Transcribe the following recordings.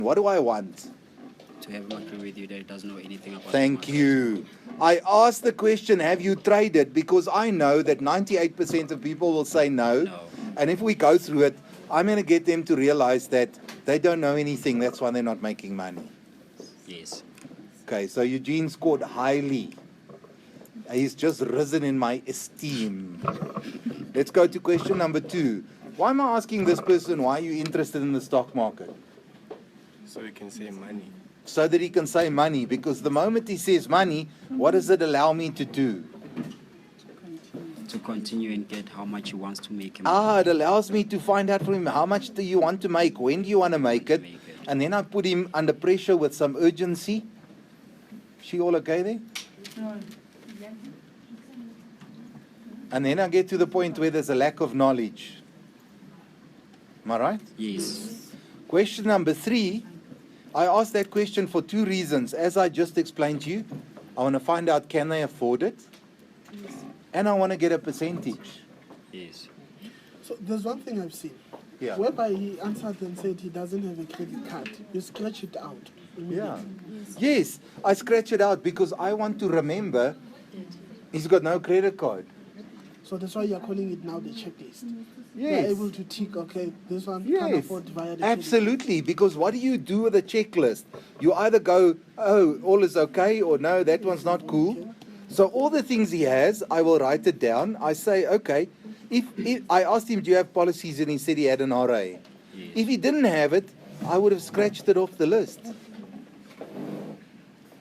What do I want? To have him agree with you that he doesn't know anything about Thank the market. you. I asked the question, have you traded? Because I know that 98% of people will say no. No. And if we go through it, I'm going to get them to realize that they don't know anything. That's why they're not making money. Yes. Okay, so Eugene scored highly. He's just risen in my esteem. Let's go to question number 2. Why am I asking this person, why are you interested in the stock market? So you can say money. So that he can say money, because the moment he says money, what does it allow me to do? To continue and get how much he wants to make him. It allows me to find out from him, how much do you want to make, when do you want to make it, and then I put him under pressure with some urgency. She all okay there? And then I get to the point where there's a lack of knowledge. Am I right? Yes. Question number 3, I asked that question for 2 reasons. As I just explained to you, I want to find out, can they afford it? And I want to get a percentage. Yes. So there's one thing I've seen. Yeah. Whereby he answered and said he doesn't have a credit card. You scratch it out. Yeah. Yes, I scratch it out because I want to remember he's got no credit card. So that's why you're calling it now the checklist. Yes. You're able to tick, okay, this one can't Yes, afford via the absolutely. Because what do you do with a checklist? You either go, oh, all is okay, or no, that one's not cool. So all the things he has, I will write it down. I say, okay, if I asked him, do you have policies? And he said he had an RA. Yes. If he didn't have it, I would have scratched it off the list.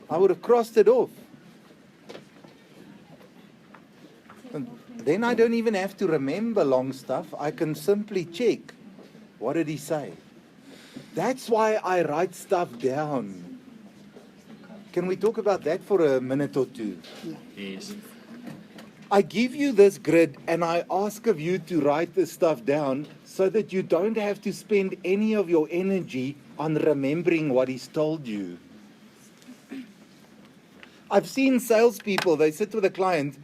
I would have crossed it off. And then I don't even have to remember long stuff. I can simply check. What did he say? That's why I write stuff down. Can we talk about that for a minute or two? Yes. I give you this grid and I ask of you to write this stuff down so that you don't have to spend any of your energy on remembering what he's told you. I've seen salespeople, they sit with a client,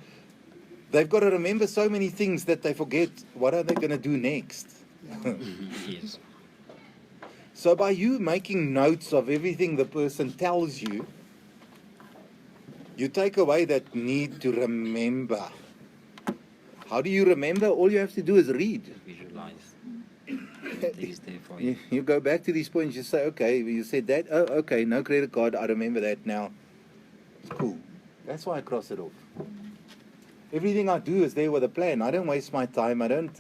they've got to remember so many things that they forget what are they going to do next. Yes. So by you making notes of everything the person tells you, you take away that need to remember. How do you remember? All you have to do is read. Visualize. It is there for you. You go back to these points, you say, okay, you said that, oh, okay, no credit card, I remember that now. It's cool. That's why I cross it off. Everything I do is there with a plan. I don't waste my time. I don't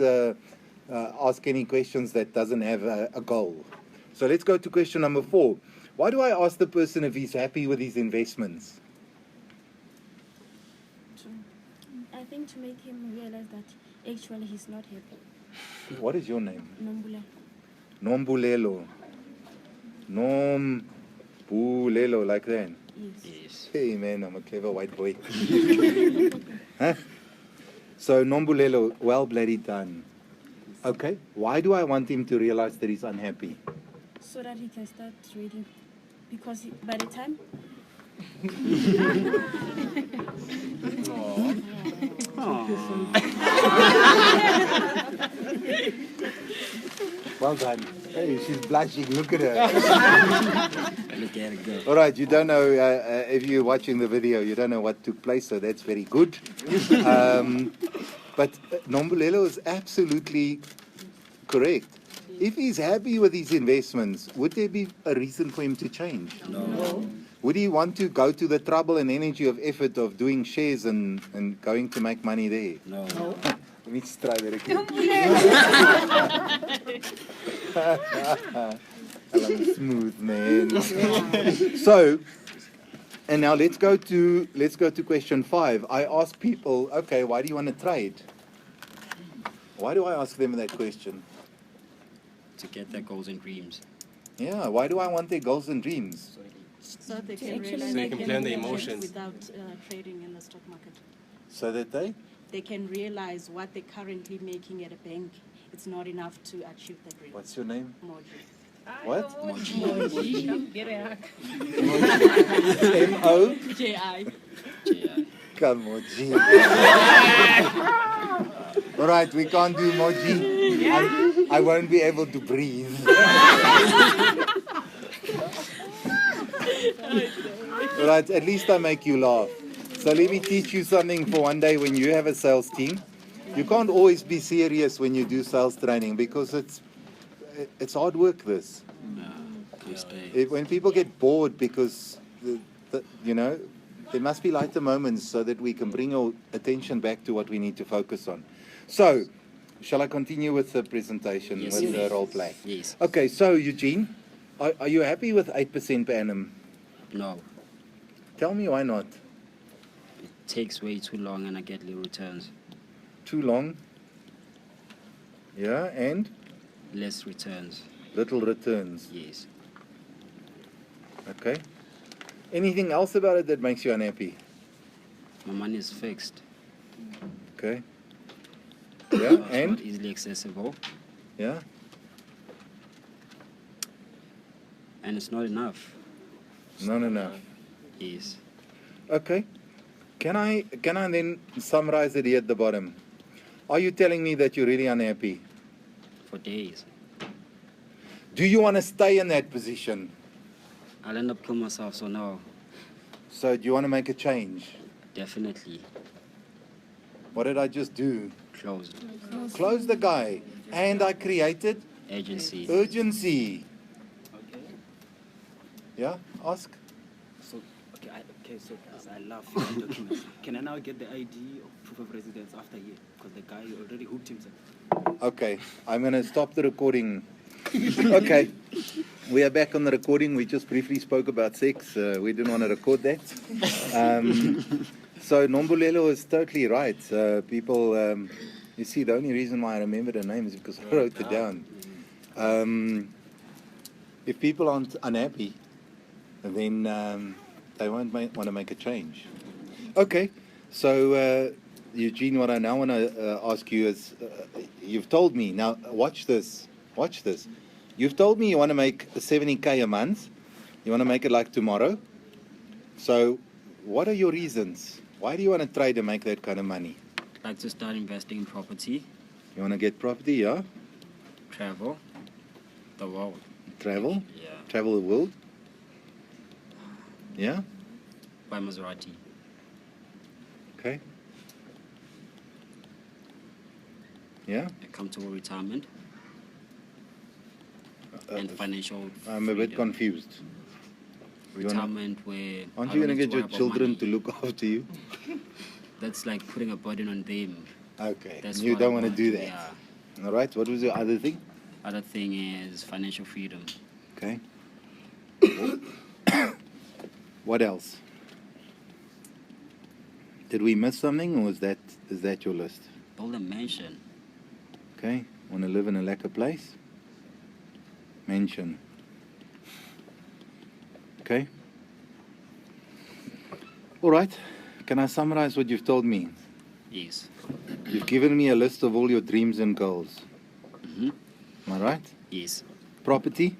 ask any questions that doesn't have a goal. So let's go to question number 4. Why do I ask the person if he's happy with his investments? I think to make him realize that actually he's not happy. What is your name? Nombula. Nombulelo. Nombulelo, like that. Yes. Hey man, I'm a clever white boy. Huh? So Nombulelo, well bloody done. Okay, why do I want him to realize that he's unhappy? So that he can start trading. Because by the time Well done. Hey, she's blushing. Look at her. Look at it go. All right, you don't know, if you're watching the video, you don't know what took place, so that's very good. But Nombulelo is absolutely correct. If he's happy with his investments, would there be a reason for him to change? No. Would he want to go to the trouble and energy of effort of doing shares and going to make money there? No. Let me just try that again. I'm smooth, man. So, and now let's go to question 5. I ask people, okay, why do you want to trade? Why do I ask them that question? To get their goals and dreams. Yeah, why do I want their goals and dreams? So they can actually realize So you can plan the their emotions. without trading in the stock market. So that They can realize what they're currently making at a bank. It's not enough to achieve the dream. What's your name? Moji. What? Moji. M-O? J-I. Come on, G. All right, we can't do Moji. I won't be able to breathe. Right, at least I make you laugh. So let me teach you something for one day when you have a sales team. You can't always be serious when you do sales training because it's hard work, this. Can't stay. When people get bored because, you know, there must be lighter moments so that we can bring our attention back to what we need to focus on. So, shall I continue with the presentation, Yes, with the please. role play? Yes. Okay, so Eugene, are you happy with 8% per annum? No. Tell me why not. It takes way too long and I get little returns. Too long? Yeah, and Less returns. little returns. Yes. Okay. Anything else about it that makes you unhappy? My money is fixed. Okay. So Yeah, it's and? not easily accessible. Yeah. And it's not enough. Not enough. Yes. Okay. Can I then summarize it here at the bottom? Are you telling me that you're really unhappy? For days. Do you want to stay in that position? I'll end up killing myself, so no. So do you want to make a change? Definitely. What did I just do? Close. Close the guy. And I created Agency. urgency. Okay. Yeah? Ask. So, so as I love the documents, can I now get the ID or proof of residence after here? Because the guy already hooked himself. Okay. I'm going to stop the recording. Okay. We are back on the recording. We just briefly spoke about sex. We didn't want to record that. So Nombulelo is totally right. People, you see, the only reason why I remember the name is because I wrote it down. If people aren't unhappy, then they won't want to make a change. Okay. So, Eugene, what I now want to ask you is, you've told me, now watch this. Watch this. You've told me you want to make 70K a month. You want to make it like tomorrow. So what are your reasons? Why do you want to try to make that kind of money? I'd like to start investing in property, You want to get property, yeah? travel, the world. Travel? Yeah. Travel the world? Yeah? By Maserati. Okay. Yeah? A comfortable retirement. And financial I'm a bit freedom. confused. You wanna- Retirement where Aren't I you don't going to have get your worry about children money. to look after you? That's like putting a burden on them. Okay. That's You what don't I want to do that. Yeah. All right. What was your other thing? Other thing is financial freedom. Okay. What else? Did we miss something, or is that your list? Build a mansion. Okay. Want to live in a lacquer place? Mansion. Okay. All right. Can I summarize what you've told me? Yes. You've given me a list of all your dreams and goals. Mm-hmm. Am I right? Yes. Property.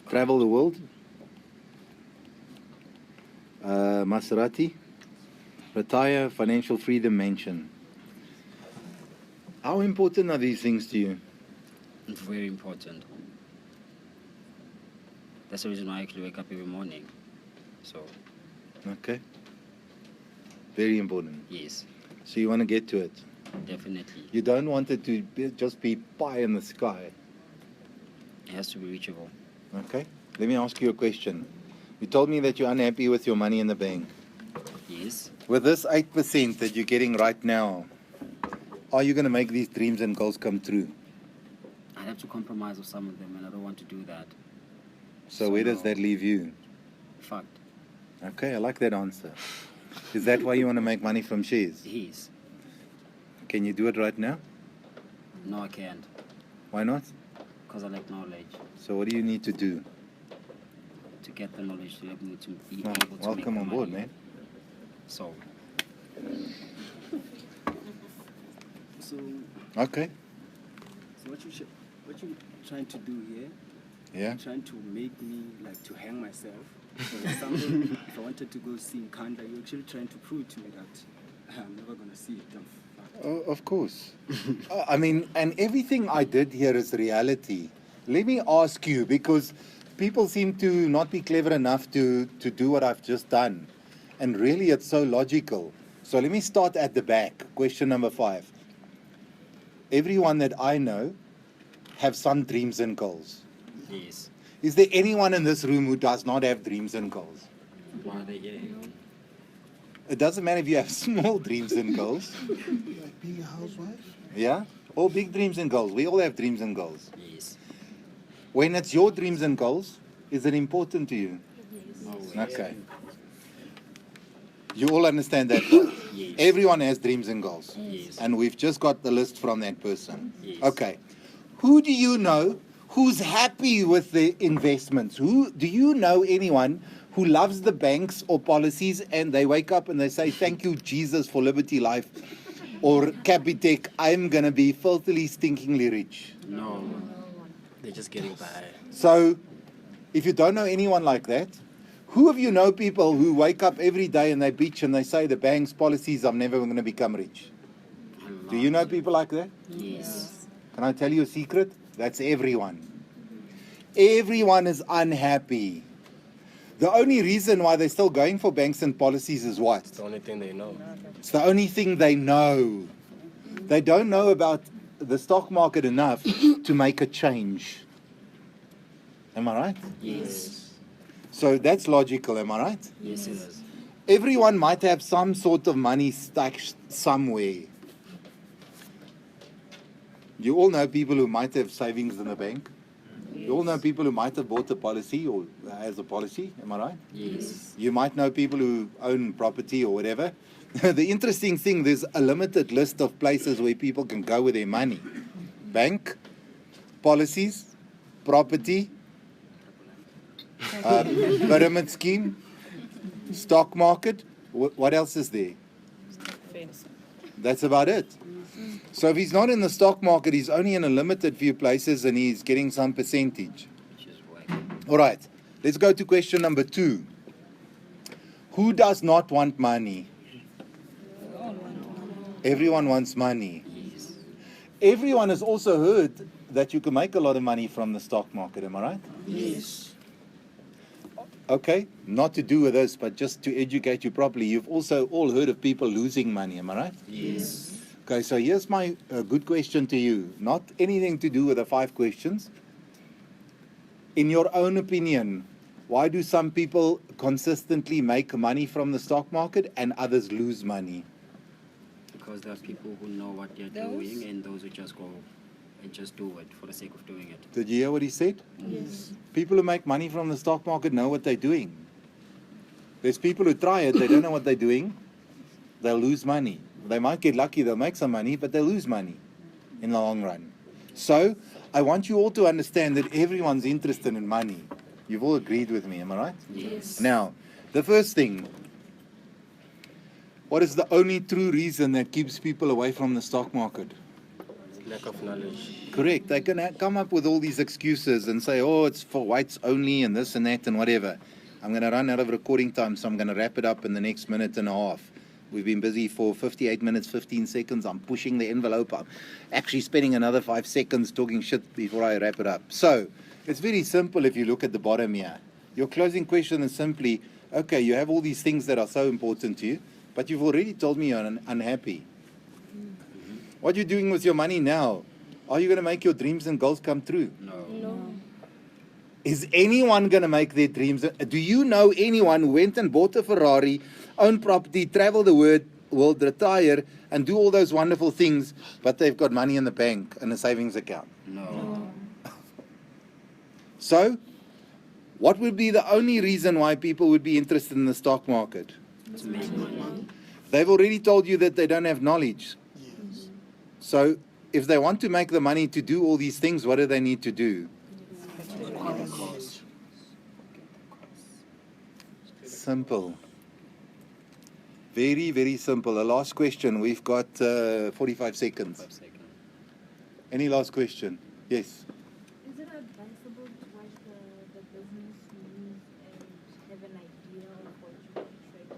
Travel the world. Maserati. Retire. Financial freedom. Mansion. How important are these things to you? Very important. That's the reason why I actually wake up every morning. So, Okay. Very important. yes, So you want to get to it. definitely. You don't want it to just be pie in the sky. It has to be reachable. Okay. Let me ask you a question. You told me that you're unhappy with your money in the bank. Yes. With this 8% that you're getting right now, are you going to make these dreams and goals come true? I have to compromise with some of them, and I don't want to do that. So where does that leave you? Fact. Okay, I like that answer. Is that why you want to make money from shares? Yes. Can you do it right now? No, I can't. Why not? Because I lack knowledge. So what do you need to do? To get the knowledge to help me to be Well, able to welcome make on the board, money. man. So, So, Okay. so what you trying to do here? Yeah. Trying to make me like to hang myself. For example, if I wanted to go see Nkanda, you're actually trying to prove to me that I'm never gonna see it. Oh, of course. I mean, and everything I did here is reality. Let me ask you, because people seem to not be clever enough to do what I've just done. And really, it's so logical. So let me start at the back. Question number 5. Everyone that I know have some dreams and goals. Yes. Is there anyone in this room who does not have dreams and goals? Why are they here? It doesn't matter if you have small dreams and goals. Like being a housewife? Yeah? All big dreams and goals. We all have dreams and goals. Yes. When it's your dreams and goals, is it important to you? Okay. You all understand that? Yes. Everyone has dreams and goals. Yes. And we've just got the list from that person. Yes. Okay. Who do you know who's happy with the investments? Do you know anyone who loves the banks or policies and they wake up and they say, thank you, Jesus, for Liberty Life or Capitec, I'm going to be filthily, stinkingly rich? No. They're just getting by. So, if you don't know anyone like that, who of you know people who wake up every day and they bitch and they say the bank's policies, I'm never going to become rich? Do you know people like that? Yes. Can I tell you a secret? That's everyone. Everyone is unhappy. The only reason why they're still going for banks and policies is what? It's the only thing they know. It's the only thing they know. They don't know about the stock market enough to make a change. Am I right? Yes. So that's logical, am I right? Yes, it is. Everyone might have some sort of money stashed somewhere. You all know people who might have savings in the bank. You all know people who might have bought a policy or has a policy, am I right? Yes. You might know people who own property or whatever. The interesting thing, there's a limited list of places where people can go with their money. Bank, policies, property, pyramid scheme, stock market. What else is there? That's about it. So if he's not in the stock market, he's only in a limited few places and he's getting some percentage. Which is why. All right, let's go to question number 2. Who does not want money? Everyone wants money. Yes. Everyone has also heard that you can make a lot of money from the stock market, am I right? Yes. Okay, not to do with this, but just to educate you properly, you've also all heard of people losing money, am I right? Yes. Okay, so here's my good question to you. Not anything to do with the 5 questions. In your own opinion, why do some people consistently make money from the stock market and others lose money? Because there are people who know what they're doing and those who just go and just do it for the sake of doing it. Did you hear what he said? Yes. People who make money from the stock market know what they're doing. There's people who try it, they don't know what they're doing, they'll lose money. They might get lucky, they'll make some money, but they'll lose money in the long run. So, I want you all to understand that everyone's interested in money. You've all agreed with me, am I right? Yes. Now, the first thing, what is the only true reason that keeps people away from the stock market? Lack of knowledge. Correct. They can come up with all these excuses and say, oh, it's for whites only and this and that and whatever. I'm going to run out of recording time, so I'm going to wrap it up in the next minute and a half. We've been busy for 58 minutes, 15 seconds. I'm pushing the envelope. I'm actually spending another 5 seconds talking shit before I wrap it up. So, it's very simple if you look at the bottom here. Your closing question is simply, okay, you have all these things that are so important to you, but you've already told me you're unhappy. What are you doing with your money now? Are you going to make your dreams and goals come true? No. No. Is anyone going to make their dreams? Do you know anyone who went and bought a Ferrari, own property, travel the world, retire, and do all those wonderful things, but they've got money in the bank and a savings account? No. So, what would be the only reason why people would be interested in the stock market? To make money. They've already told you that they don't have knowledge. Yes. So, if they want to make the money to do all these things, what do they need to do? Simple. Very, very simple. The last question. We've got 45 seconds. 5 seconds. Any last question? Yes. Is it advisable to watch the business news and have an idea of what you can trade on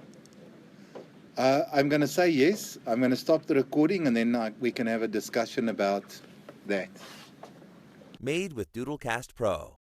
the day? I'm going to say yes. I'm going to stop the recording and then we can have a discussion about that. Made with Doodlecast Pro.